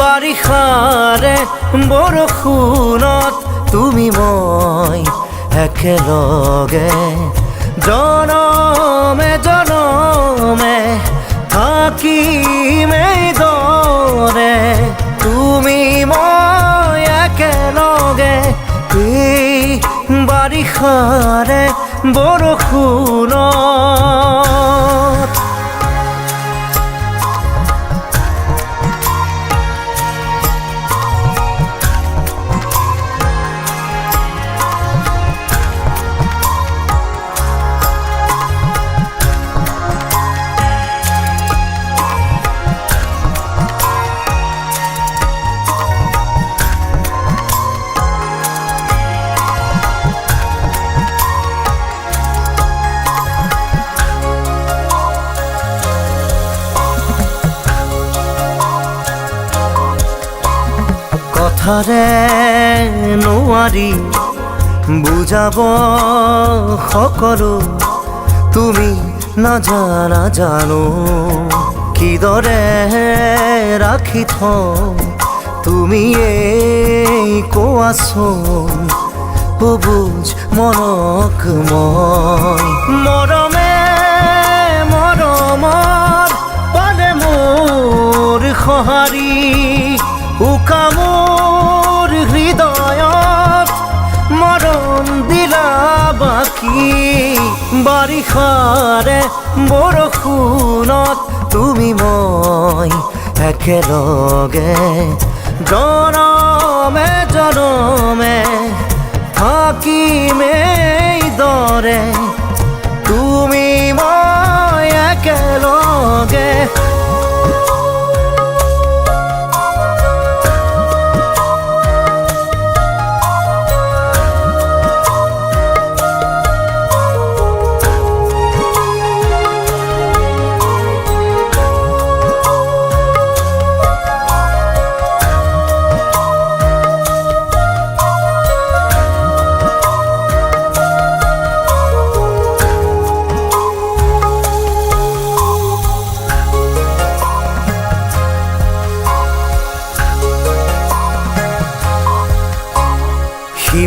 বাৰিষাৰে বৰষুণত তুমি মই একেলগে জনমে জনমে থাকিম এইদৰে তুমি মই একেলগে এই বাৰিষাৰে বৰষুণত কথাৰে নোৱাৰি বুজাব সকলো তুমি নাজানা জানো কিদৰে ৰাখি থওঁ তুমি এই কোৱাচোন বুজ মনক মই মৰমে মৰমৰ পালে মোৰ সঁহাৰি উকা মোৰ হৃদয়ত মৰম দিলা বাকী বাৰিষাৰে বৰষুণত তুমি মই একেলগে জনমে জনমে থাকিম এইদৰে তুমি মই একেলগে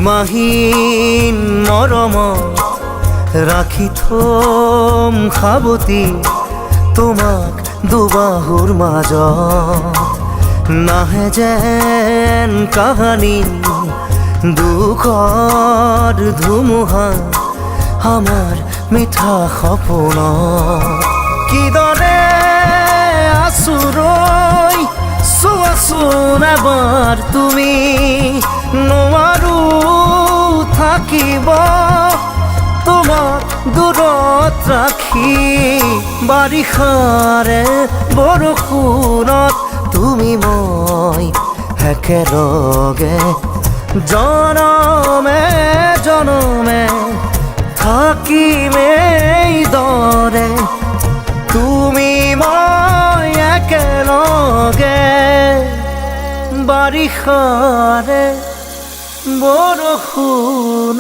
সীমাহীন মৰমত ৰাখি থম সাৱতি তোমাক দুবাহুৰ মাজত নাহে যেন কাহানি দুখৰ ধুমুহা আমাৰ মিঠা সপোনত কিদৰে আচুৰৈ চোৱাচোন এবাৰ তুমি নোৱাৰো থাকিব তোমাক দূৰত ৰাখি বাৰিষাৰে বৰষুণত তুমি মই একেলগে জনমে জনমে থাকিম এইদৰে তুমি মই একেলগে বাৰিষাৰে বৰষুণত